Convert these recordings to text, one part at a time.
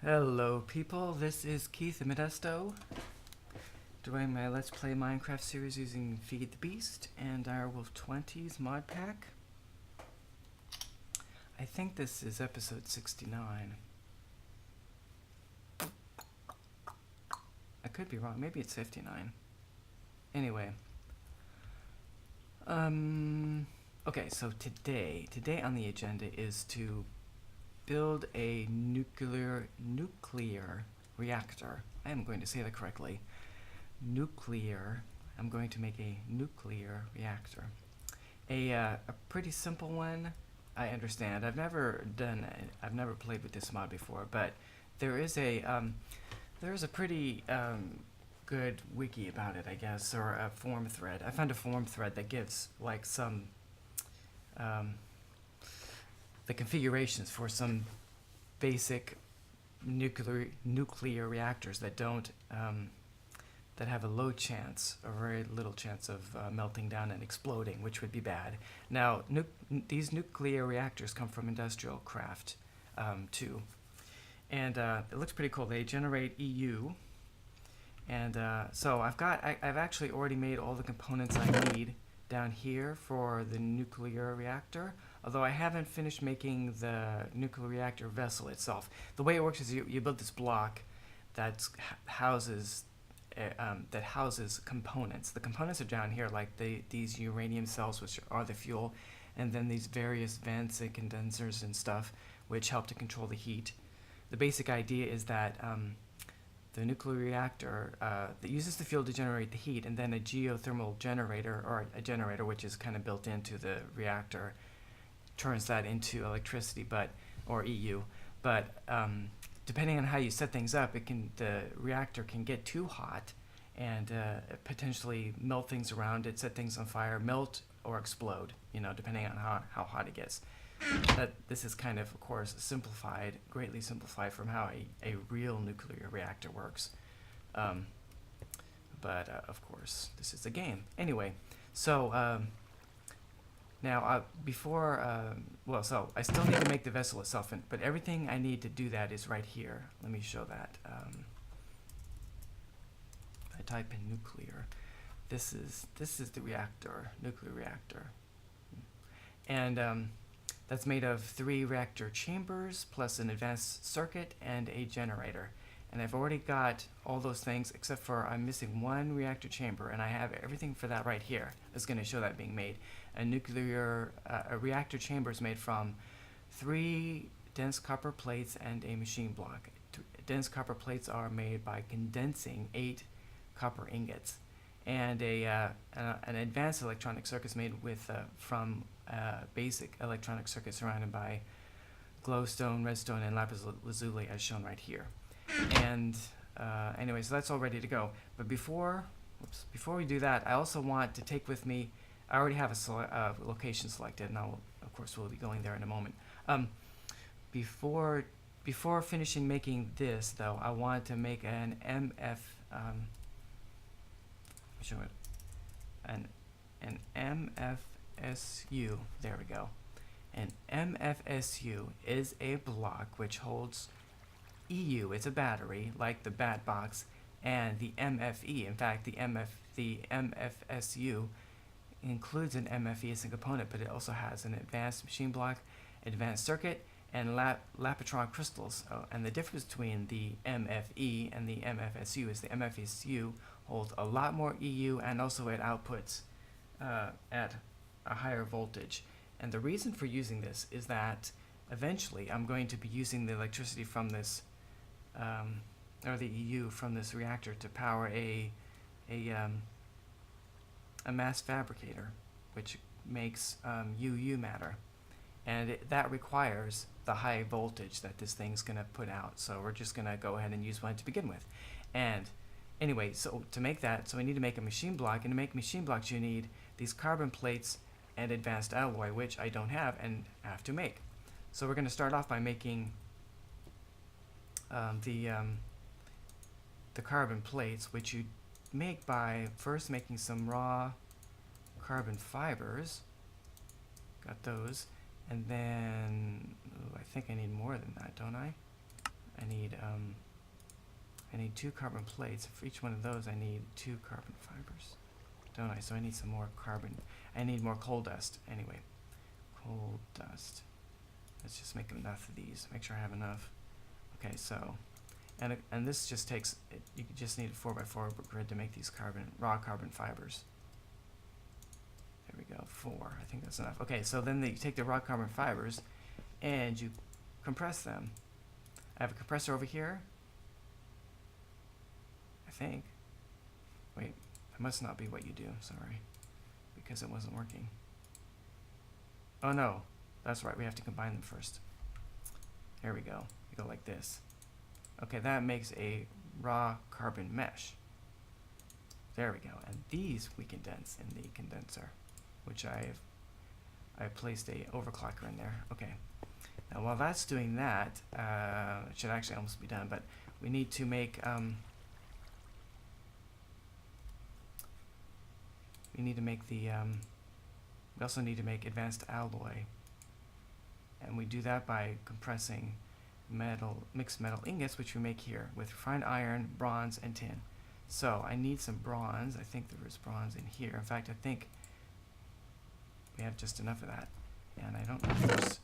Hello people, this is Keith Modesto doing my Let's Play Minecraft series using Feed the Beast and our Wolf 20s mod pack. I think this is episode 69. I could be wrong, maybe it's 59. Anyway. Okay, so today on the agenda is to build a nuclear reactor. I am going to say that correctly. I'm going to make a nuclear reactor. A pretty simple one, I understand. I've never played with this mod before, but there is a pretty good wiki about it, I guess, or a forum thread. I found a forum thread that gives like some the configurations for some basic nuclear reactors that don't that have a low chance or very little chance of melting down and exploding, which would be bad. Now, these nuclear reactors come from industrial craft too, and it looks pretty cool. They generate EU, and so I've actually already made all the components I need down here for the nuclear reactor, although I haven't finished making the nuclear reactor vessel itself. The way it works is you build this block that houses components. The components are down here, like these uranium cells, which are the fuel, and then these various vents and condensers and stuff, which help to control the heat. The basic idea is that the nuclear reactor that uses the fuel to generate the heat, and then a geothermal generator, or a generator which is kind of built into the reactor, turns that into electricity, or EU. But depending on how you set things up, the reactor can get too hot and potentially melt things around it, set things on fire, melt or explode, depending on how hot it gets. This is kind of course, greatly simplified from how a real nuclear reactor works. But of course, this is a game. Anyway, so now so I still need to make the vessel itself, but everything I need to do that is right here. Let me show that. I type in nuclear. This is the reactor, nuclear reactor, and that's made of 3 reactor chambers, plus an advanced circuit and a generator. And I've already got all those things, except for I'm missing 1 reactor chamber, and I have everything for that right here. It's going to show that being made. A reactor chamber is made from 3 dense copper plates and a machine block. Dense copper plates are made by condensing 8 copper ingots. And an advanced electronic circuit is made from basic electronic circuit surrounded by glowstone, redstone, and lapis lazuli, as shown right here. And anyway, so that's all ready to go. But before we do that, I also want to take with me. I already have a location selected, and of course we'll be going there in a moment. Before finishing making this, though, I want to make an an MFSU. There we go. An MFSU is a block which holds EU. It's a battery, like the bat box, and the MFE. In fact, the MFSU includes an MFE as a component, but it also has an advanced machine block, advanced circuit, and Lapitron crystals. And the difference between the MFE and the MFSU is the MFSU holds a lot more EU, and also it outputs at a higher voltage. And the reason for using this is that eventually I'm going to be using the electricity from this, or the EU from this reactor, to power a mass fabricator, which makes UU matter, and that requires the high voltage that this thing's going to put out. So we're just going to go ahead and use one to begin with. And anyway, so to make that, so we need to make a machine block, and to make machine blocks you need these carbon plates and advanced alloy, which I don't have and have to make. So we're going to start off by making the carbon plates, which you make by first making some raw carbon fibers. Got those. And then, I think I need more than that, don't I? I need 2 carbon plates. For each one of those, I need 2 carbon fibers, don't I? So I need some more carbon. I need more coal dust. Anyway, coal dust. Let's just make enough of these. Make sure I have enough. Okay, so, and this just takes. You just need a 4x4 grid to make these raw carbon fibers. There we go. 4. I think that's enough. Okay, so then you take the raw carbon fibers, and you compress them. I have a compressor over here. I think. Wait, that must not be what you do. Sorry, because it wasn't working. Oh no, that's right. We have to combine them first. There we go. We go like this. Okay, that makes a raw carbon mesh. There we go. And these we condense in the condenser, which I placed a overclocker in there. Okay. Now while that's doing that, it should actually almost be done, but we need to make we also need to make advanced alloy, and we do that by compressing mixed metal ingots, which we make here with refined iron, bronze, and tin. So I need some bronze. I think there is bronze in here. In fact, I think we have just enough of that, and I don't know if there's, let's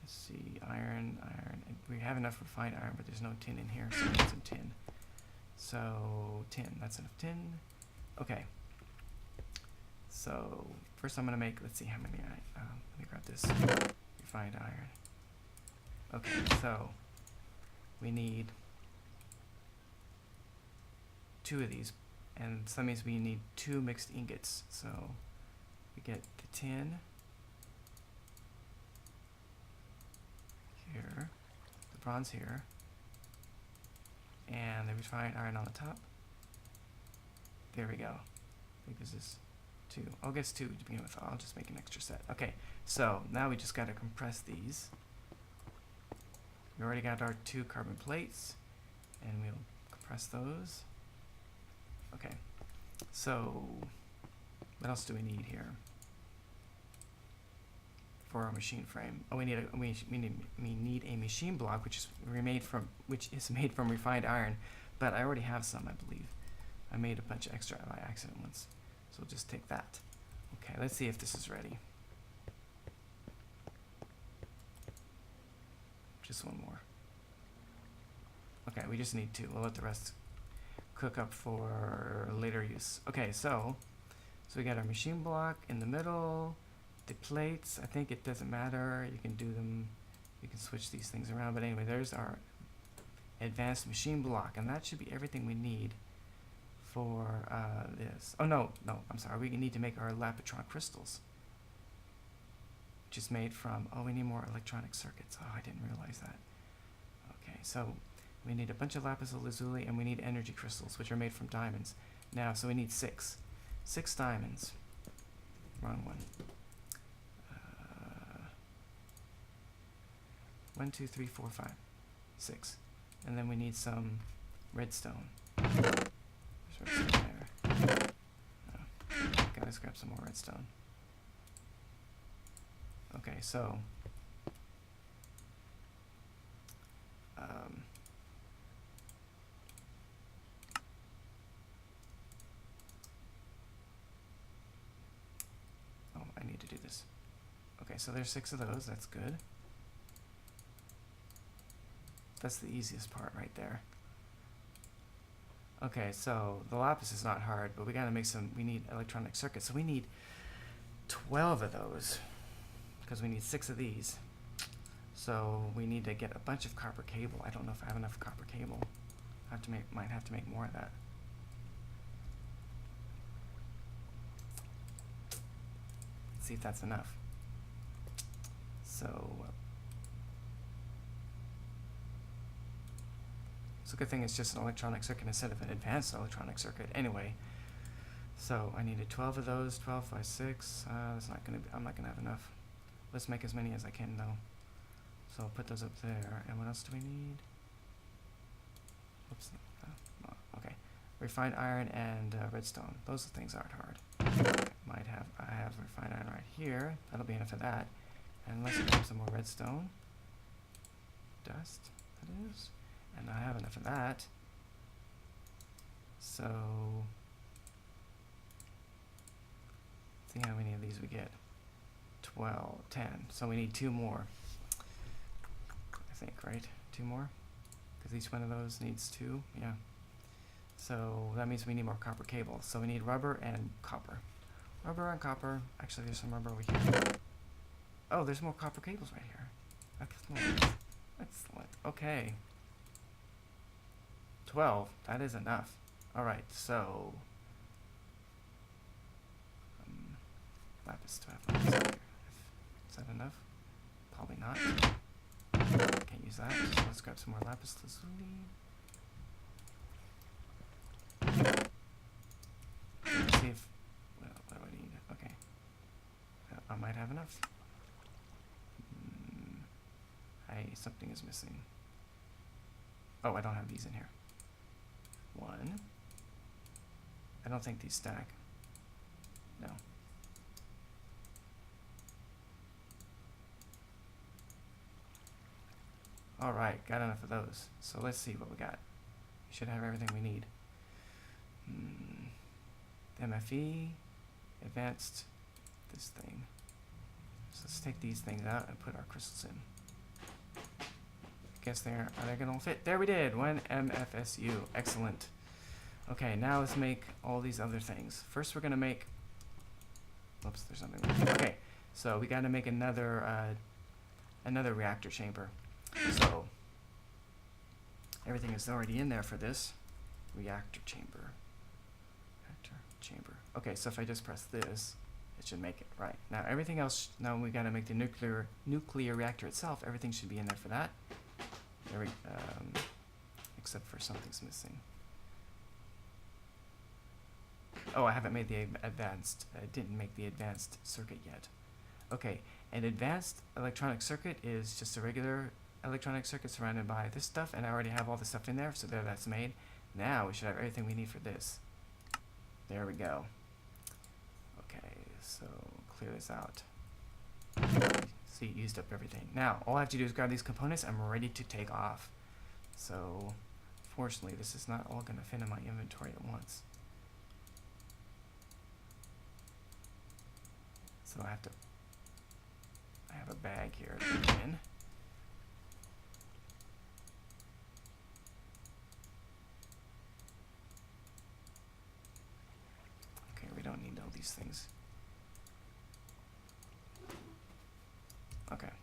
see, iron, and we have enough refined iron, but there's no tin in here, so we need some tin. So tin, that's enough tin. Okay. So first I'm going to make, let's see how many let me grab this refined iron. Okay, so we need 2 of these, and so that means we need 2 mixed ingots. So we get the tin here, the bronze here, and the refined iron on the top. There we go. Because this 2. I'll guess 2 to begin with. I'll just make an extra set. Okay, so now we just got to compress these. We already got our 2 carbon plates, and we'll compress those. Okay, so what else do we need here for our machine frame? Oh, we need a machine block, which is made from refined iron, but I already have some, I believe. I made a bunch of extra by accident once. So we'll just take that. Okay, let's see if this is ready. Just one more. Okay, we just need 2. We'll let the rest cook up for later use. Okay, so we got our machine block in the middle, the plates. I think it doesn't matter. You can do them, you can switch these things around. But anyway, there's our advanced machine block, and that should be everything we need for this. Oh no, I'm sorry. We need to make our Lapitron crystals, which is made from, oh, we need more electronic circuits. Oh, I didn't realize that. Okay, so we need a bunch of lapis lazuli, and we need energy crystals, which are made from diamonds. Now, so we need 6 diamonds. Wrong one. 1, 2, 3, 4, 5, 6, and then we need some redstone. There. Okay, let's grab some more redstone. Okay, so oh, I need to do this. Okay, so there's 6 of those. That's good. That's the easiest part right there. Okay, so the lapis is not hard, but we gotta make we need electronic circuits. So we need 12 of those, because we need 6 of these. So we need to get a bunch of copper cable. I don't know if I have enough copper cable. Might have to make more of that. Let's see if that's enough. So it's a good thing it's just an electronic circuit instead of an advanced electronic circuit. Anyway, so I needed 12 of those. 12 by 6. That's not gonna be, I'm not gonna have enough. Let's make as many as I can though. So I'll put those up there. And what else do we need? Oops. Okay. Refined iron and redstone. Those things aren't hard. I have refined iron right here. That'll be enough of that. And let's grab some more redstone. Dust, that is. And I have enough of that. So, see how many of these we get. 12, 10. So we need 2 more. I think, right? 2 more? Because each one of those needs 2. Yeah. So that means we need more copper cable. So we need rubber and copper. Rubber and copper. Actually, there's some rubber over here. Oh, there's more copper cables right here. Excellent. Excellent. Okay. 12. That is enough. Alright, so... lapis to have lapis here. Is that enough? Probably not. Can't use that. So let's grab some more lapis lazuli. Let's see if... well, what do I need? Okay. I might have enough. Something is missing. Oh, I don't have these in here. 1. I don't think these stack. No. Alright, got enough of those. So let's see what we got. We should have everything we need. MFE, advanced, this thing. So let's take these things out and put our crystals in. Guess are they gonna fit? There we did! 1 MFSU. Excellent. Okay, now let's make all these other things. First we're gonna make... Oops, there's something. Okay, so we gotta make another reactor chamber. So everything is already in there for this. Reactor chamber. Reactor chamber. Okay, so if I just press this, it should make it. Right. Now everything else, now we gotta make the nuclear reactor itself. Everything should be in there for that. There we, except for something's missing. Oh, I haven't made the advanced, I didn't make the advanced circuit yet. Okay, an advanced electronic circuit is just a regular electronic circuit surrounded by this stuff, and I already have all the stuff in there, so there, that's made. Now we should have everything we need for this. There we go. Okay, so clear this out. See, it used up everything. Now, all I have to do is grab these components. I'm ready to take off. So, fortunately, this is not all going to fit in my inventory at once. So I have a bag here to put in. Okay, we don't need all these things. Okay,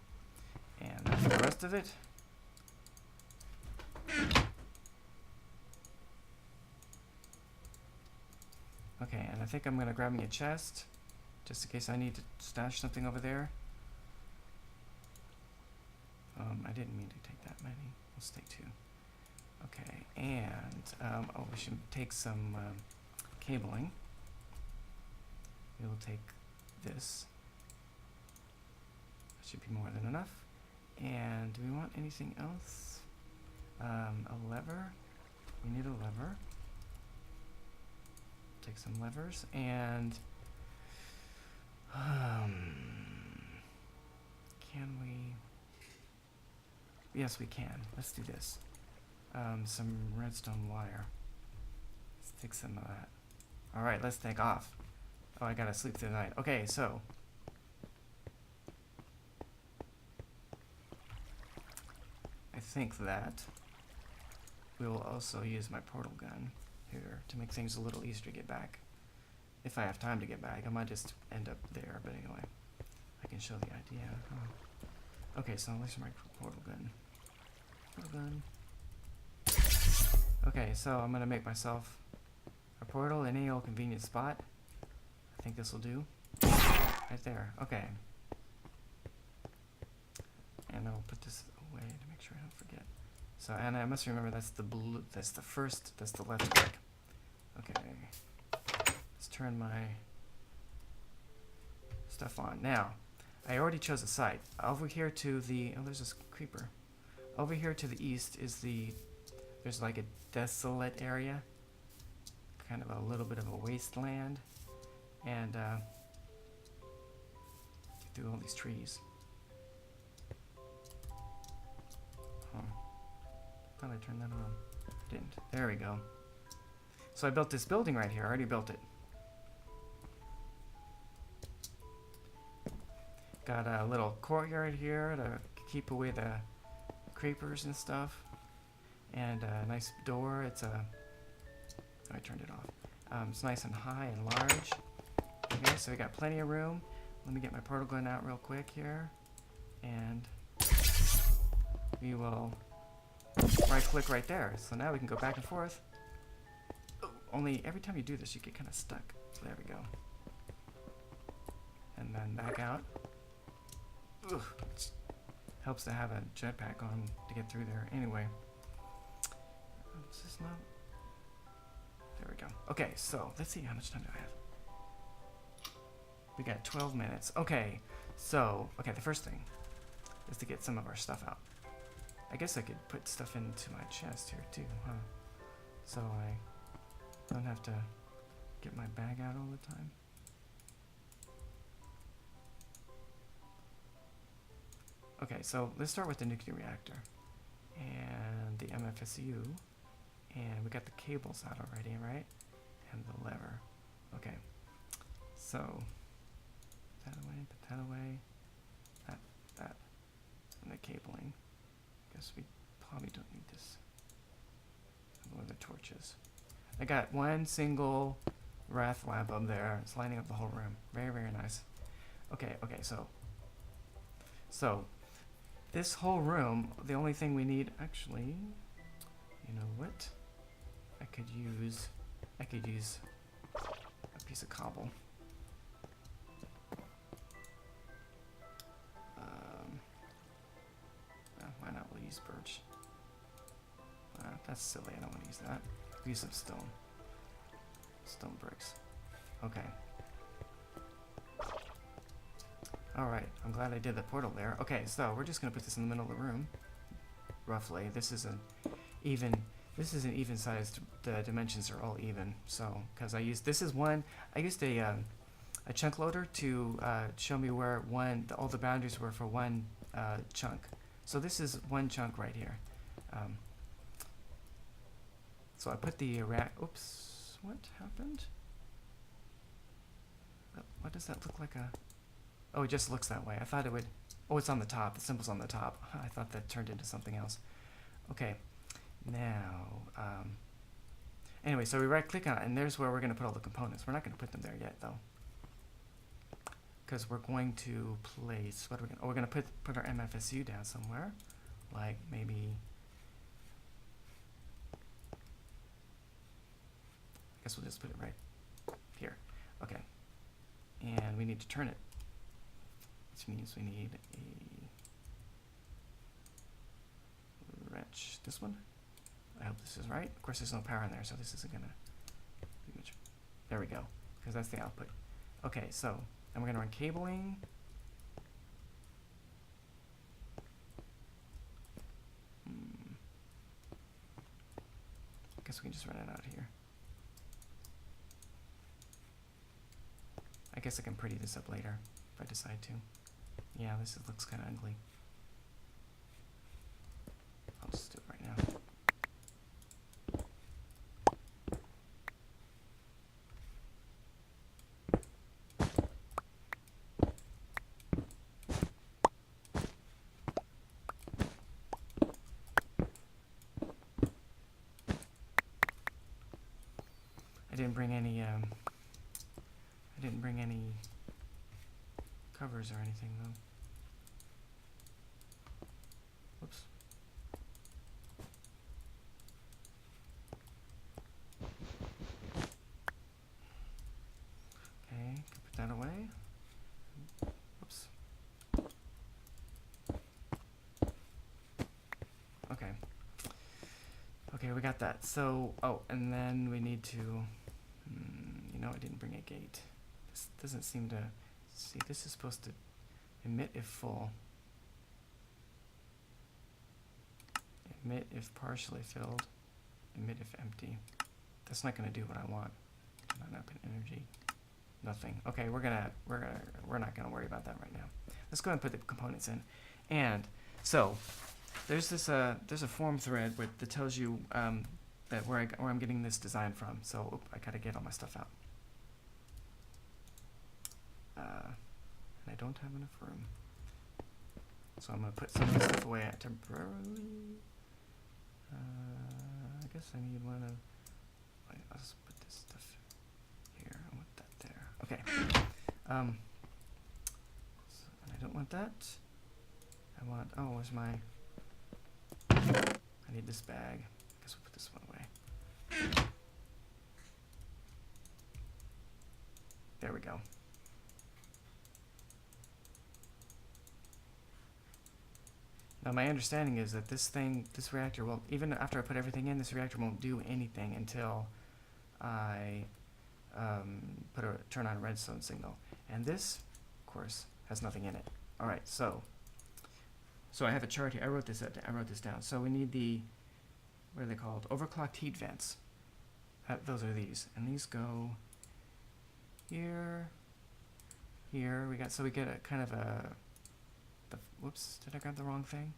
and that's the rest of it. Okay, and I think I'm gonna grab me a chest, just in case I need to stash something over there. I didn't mean to take that many. Let's take 2. Okay, and oh, we should take some cabling. We will take this. Should be more than enough. And do we want anything else? A lever. We need a lever. Take some levers and can we? Yes, we can. Let's do this. Some redstone wire. Let's take some of that. All right, let's take off. Oh, I gotta sleep through the night. Okay, so. I think that we will also use my portal gun here to make things a little easier to get back. If I have time to get back, I might just end up there, but anyway, I can show the idea. Okay, so let's my portal gun. Portal gun. Okay, so I'm gonna make myself a portal in any old convenient spot. I think this will do. Right there. Okay. And I'll put this away to make sure I don't forget. So, and I must remember that's the blue, that's the first, that's the left click. Okay. Let's turn my stuff on. Now, I already chose a site. Over here to the, oh, there's this creeper. Over here to the east is the, there's like a desolate area. Kind of a little bit of a wasteland. And, through all these trees. thought I turned that on. Didn't. There we go. So I built this building right here. I already built it. Got a little courtyard here to keep away the creepers and stuff. And a nice door. It's a... Oh, I turned it off. It's nice and high and large. Okay, so we got plenty of room. Let me get my portal gun out real quick here. And we will right click right there. So now we can go back and forth. Only every time you do this, you get kind of stuck. So there we go. And then back out. Ugh, it helps to have a jetpack on to get through there. Anyway. Is this not? There we go. Okay, so let's see how much time do I have. We got 12 minutes. Okay, so, the first thing is to get some of our stuff out. I guess I could put stuff into my chest here too, huh? So I don't have to get my bag out all the time. Okay, so let's start with the nuclear reactor and the MFSU. And we got the cables out already, right? And the lever. Okay. So, that away, put that away. That. And the cabling. Guess we probably don't need this. Or the torches. I got one single wrath lamp up there. It's lighting up the whole room. Very, very nice. Okay, so this whole room, the only thing we need, actually, you know what? I could use a piece of cobble. Why not? We'll use birch. That's silly. I don't want to use that. We'll use some stone. Stone bricks. Okay. Alright, I'm glad I did the portal there. Okay, so we're just going to put this in the middle of the room. Roughly. This is an even sized, the dimensions are all even. So, because I used a chunk loader to show me where all the boundaries were for one chunk. So this is one chunk right here. So I put the oops, what happened? What does that look like oh, it just looks that way. I thought it would, oh, it's on the top, the symbol's on the top. I thought that turned into something else. Okay, now, anyway, so we right click on it, and there's where we're gonna put all the components. We're not gonna put them there yet though, because we're going to place, we're gonna put our MFSU down somewhere, like maybe, I guess we'll just put it right here. Okay, and we need to turn it, which means we need a wrench. This one? I hope this is right. Of course, there's no power in there, so this isn't gonna be much. There we go, because that's the output. Okay, so, and we're gonna run cabling. I guess we can just run it out here. I guess I can pretty this up later if I decide to. Yeah, looks kind of ugly. I'll just do it right now. I didn't bring any covers or anything though. Whoops. Okay, put that away. Whoops. Okay. Okay, we got that. So, oh, and then we need to, I didn't bring a gate. This doesn't seem to, see, this is supposed to emit if full. Emit if partially filled. Emit if empty. That's not going to do what I want. Not open energy. Nothing. Okay, we're not gonna worry about that right now. Let's go ahead and put the components in. And so there's a forum thread that tells you that where I'm getting this design from. So I gotta get all my stuff out. And I don't have enough room. So I'm gonna put some of this stuff away temporarily. I guess I need one of. Wait, I'll just put this stuff here. I want that there. Okay. So, and I don't want that. I want. Oh, where's my? I need this bag. I guess we'll put this one away. There we go. Now my understanding is that this reactor will, even after I put everything in, this reactor won't do anything until I turn on a redstone signal. And this, of course, has nothing in it. All right, so I have a chart here. I wrote this down. So we need the, what are they called? Overclocked heat vents. Those are these, and these go here. Here we get a kind of a. Whoops, did I grab the wrong thing?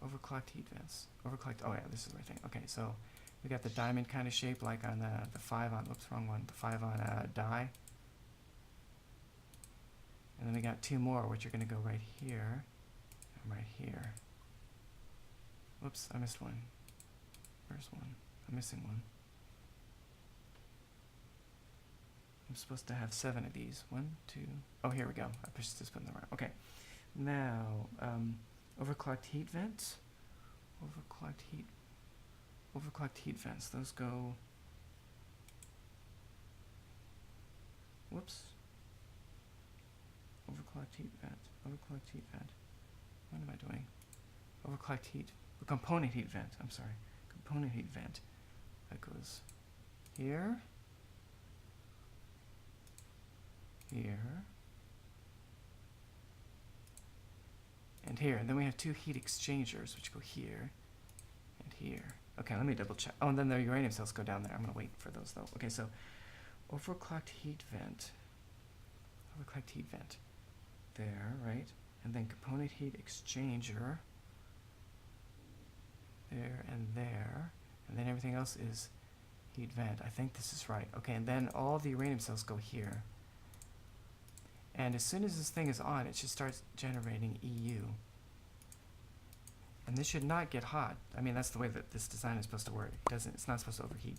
Overclocked heat vents. Overclocked, oh yeah, this is the right thing. Okay, so we got the diamond kind of shape like on the 5 on, whoops, wrong one, the 5 on die. And then we got 2 more, which are going to go right here and right here. Whoops, I missed one. Where's one? I'm missing one. I'm supposed to have 7 of these. 1, 2. Oh, here we go. I pushed this button around. Okay. Now, overclocked heat vents. Overclocked heat vents. Those go. Whoops. Overclocked heat vent. Overclocked heat vent. What am I doing? Overclocked heat. Component heat vent. I'm sorry. Component heat vent. That goes here. Here. And here. And then we have 2 heat exchangers, which go here and here. Okay, let me double check. Oh, and then the uranium cells go down there. I'm going to wait for those, though. Okay, so overclocked heat vent. Overclocked heat vent. There, right? And then component heat exchanger. There and there. And then everything else is heat vent. I think this is right. Okay, and then all the uranium cells go here. And as soon as this thing is on, it should start generating EU. And this should not get hot. I mean, that's the way that this design is supposed to work. It's not supposed to overheat.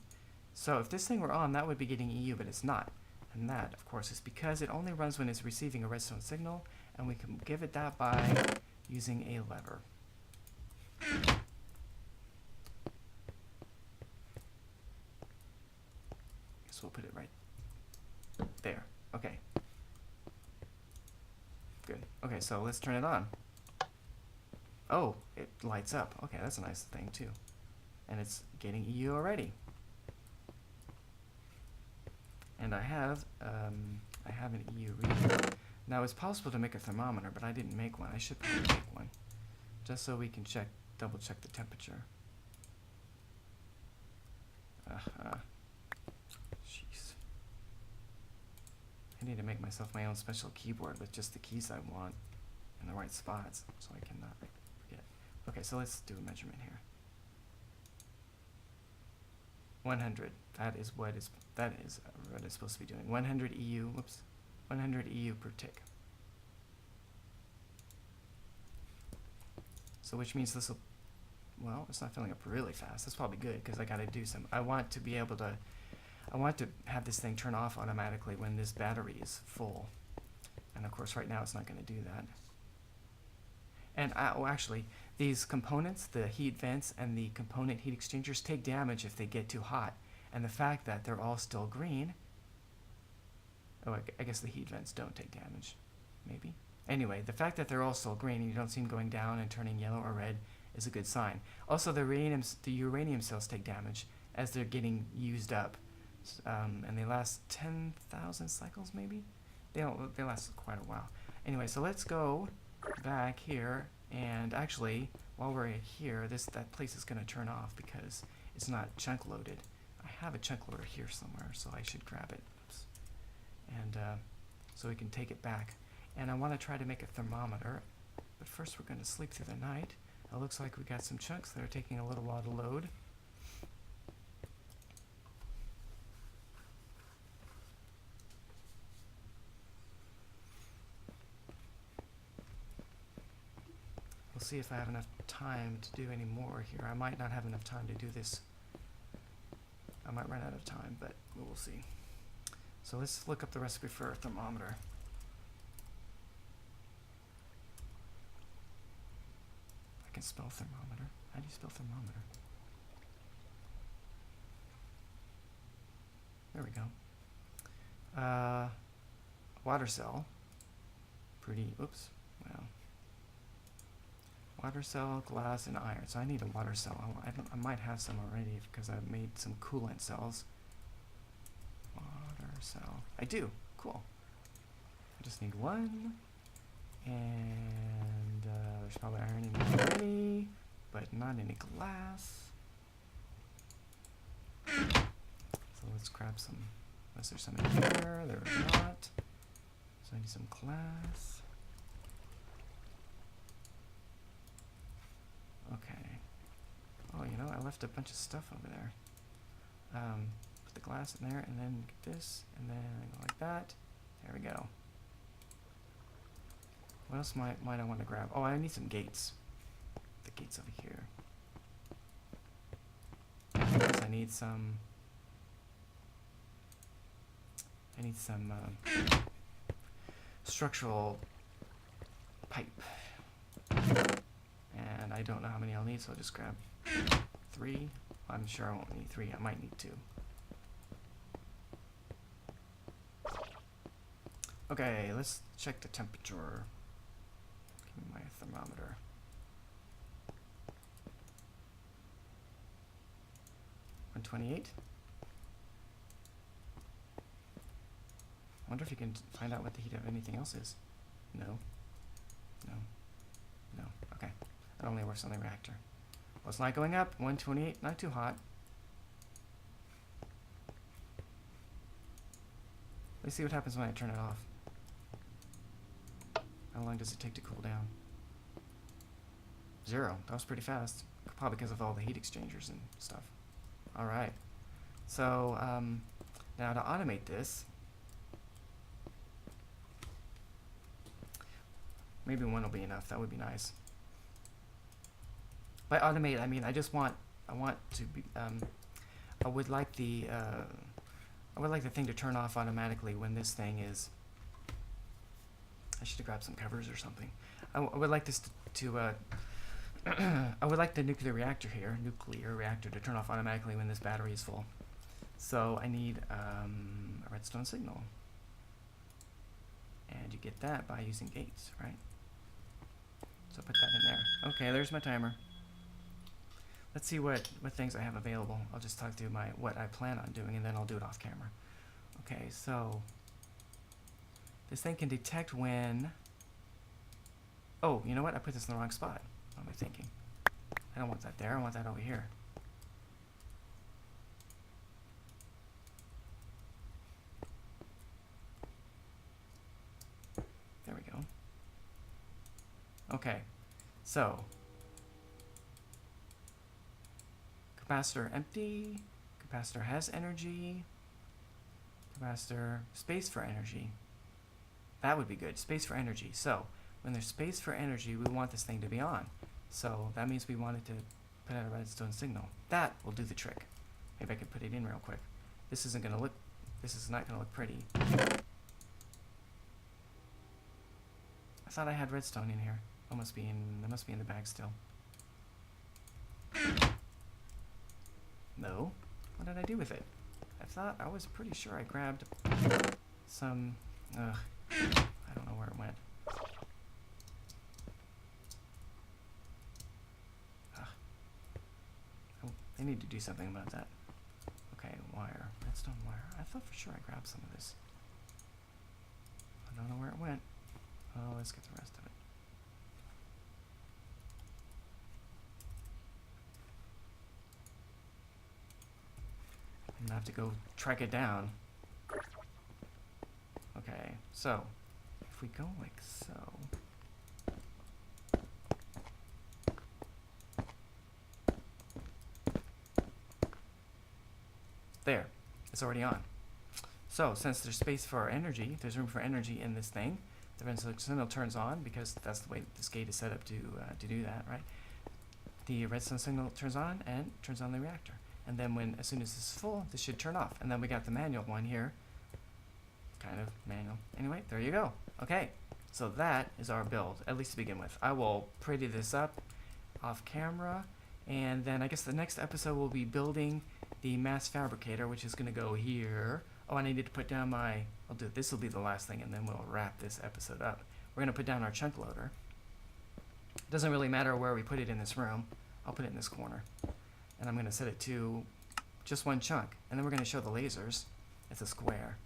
So if this thing were on, that would be getting EU, but it's not. And that, of course, is because it only runs when it's receiving a redstone signal, and we can give it that by using a lever. So we'll put it right there. Okay. Good. Okay, so let's turn it on. Oh, it lights up. Okay, that's a nice thing too. And it's getting EU already. And I have an EU reader. Now it's possible to make a thermometer, but I didn't make one. I should probably make one, just so we can double check the temperature. Jeez. I need to make myself my own special keyboard with just the keys I want in the right spots, so I cannot forget. Okay, so let's do a measurement here. 100. That is what it's supposed to be doing. 100 EU. Whoops. 100 EU per tick. So which means this will. Well, it's not filling up really fast. That's probably good because I got to do some. I want to be able to. I want to have this thing turn off automatically when this battery is full. And of course, right now it's not going to do that. And actually, these components, the heat vents and the component heat exchangers, take damage if they get too hot. And the fact that they're all still green, oh, I guess the heat vents don't take damage, maybe. Anyway, the fact that they're all still green and you don't see them going down and turning yellow or red is a good sign. Also, the uranium cells take damage as they're getting used up. And they last 10,000 cycles, maybe? They last quite a while. Anyway, so let's go back here, and actually, while we're here, that place is going to turn off because it's not chunk loaded. I have a chunk loader here somewhere, so I should grab it. Oops. And so we can take it back. And I want to try to make a thermometer. But first we're going to sleep through the night. It looks like we got some chunks that are taking a little while to load. We'll see if I have enough time to do any more here. I might not have enough time to do this. I might run out of time, but we'll see. So let's look up the recipe for a thermometer. I can spell thermometer. How do you spell thermometer? There we go. Water cell. Pretty, oops, well. Water cell, glass, and iron. So I need a water cell. I might have some already because I've made some coolant cells. Water cell. I do. Cool. I just need one. And there's probably iron in here already, but not any glass. So let's grab some. Unless there's some in here. There's not. So I need some glass. Okay. Oh, you know, I left a bunch of stuff over there. Put the glass in there, and then get this, and then go like that. There we go. What else might I want to grab? Oh, I need some gates. The gates over here. I need some. Structural pipe. And I don't know how many I'll need, so I'll just grab 3. I'm sure I won't need 3. I might need 2. Okay, let's check the temperature. Give me my thermometer. $128. I wonder if you can find out what the heat of anything else is. No. No. No. Okay. That only works on the reactor. Well, it's not going up. 128, not too hot. Let's see what happens when I turn it off. How long does it take to cool down? 0. That was pretty fast. Probably because of all the heat exchangers and stuff. Alright. So, now to automate this, maybe 1 will be enough. That would be nice. By automate, I mean I want to be. I would like the thing to turn off automatically when this thing is. I should have grabbed some covers or something. I would like this to. I would like the nuclear reactor to turn off automatically when this battery is full. So I need a redstone signal, and you get that by using gates, right? So put that in there. Okay, there's my timer. Let's see what things I have available. I'll just talk through what I plan on doing, and then I'll do it off camera. Okay, so this thing can detect when. Oh, you know what? I put this in the wrong spot. What am I thinking? I don't want that there. I want that over here. There we go. Okay, so capacitor empty, capacitor has energy, capacitor space for energy. That would be good, space for energy. So when there's space for energy, we want this thing to be on. So that means we want it to put out a redstone signal. That will do the trick. Maybe I can put it in real quick. This is not going to look pretty. I thought I had redstone in here. That must be in the bag still. No. What did I do with it? I was pretty sure I grabbed some. I don't know where it went. Oh, they need to do something about that. Okay, wire. Redstone wire. I thought for sure I grabbed some of this. I don't know where it went. Oh, let's get the rest of it. I'm gonna have to go track it down. Okay, so if we go like so, There, it's already on. So since there's space for energy, there's room for energy in this thing, the redstone signal turns on because that's the way this gate is set up to do that, right? The redstone signal turns on and turns on the reactor. And then as soon as this is full, this should turn off. And then we got the manual one here. Kind of manual. Anyway, there you go. Okay, so that is our build, at least to begin with. I will pretty this up off camera, and then I guess the next episode will be building the mass fabricator, which is going to go here. Oh, and I need to put down this will be the last thing, and then we'll wrap this episode up. We're going to put down our chunk loader. It doesn't really matter where we put it in this room. I'll put it in this corner. And I'm going to set it to just one chunk. And then we're going to show the lasers. It's a square.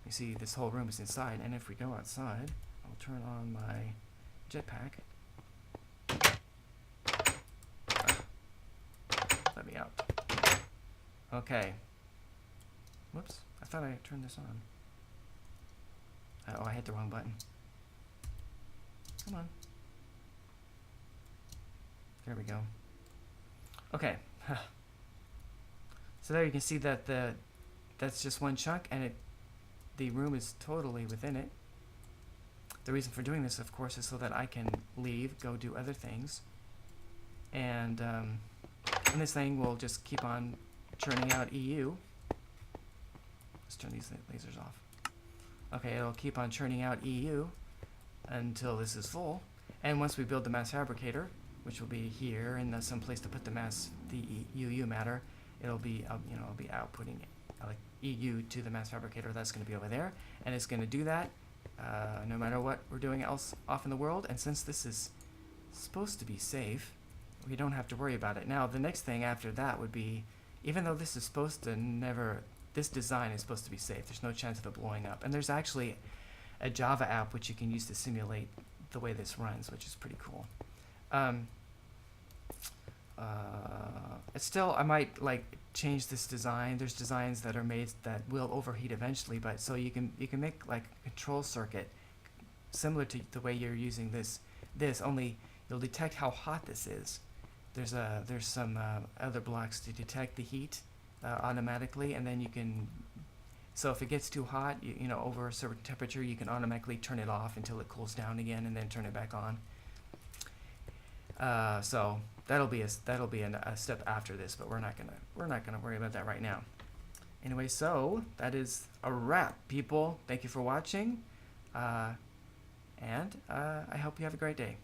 You see, this whole room is inside. And if we go outside, I'll turn on my jetpack. Let me out. Okay. Whoops. I thought I turned this on. Oh, I hit the wrong button. Come on. There we go. Okay. So there you can see that that's just one chunk, and the room is totally within it. The reason for doing this, of course, is so that I can leave, go do other things, and this thing will just keep on churning out EU. Let's turn these lasers off. Okay, it'll keep on churning out EU until this is full, and once we build the mass fabricator, which will be here, and some place to put the UU matter, it'll be it'll be outputting like EU to the mass fabricator. That's going to be over there, and it's going to do that no matter what we're doing else off in the world. And since this is supposed to be safe, we don't have to worry about it. Now, the next thing after that would be, even though this is supposed to this design is supposed to be safe, there's no chance of it blowing up. And there's actually a Java app which you can use to simulate the way this runs, which is pretty cool. It's still, I might change this design. There's designs that are made that will overheat eventually, but so you can make like a control circuit similar to the way you're using this only you'll detect how hot this is. There's some other blocks to detect the heat automatically, and then you can, so if it gets too hot, over a certain temperature, you can automatically turn it off until it cools down again, and then turn it back on. So that'll be a step after this, but we're not gonna worry about that right now. Anyway, so that is a wrap, people. Thank you for watching, and I hope you have a great day.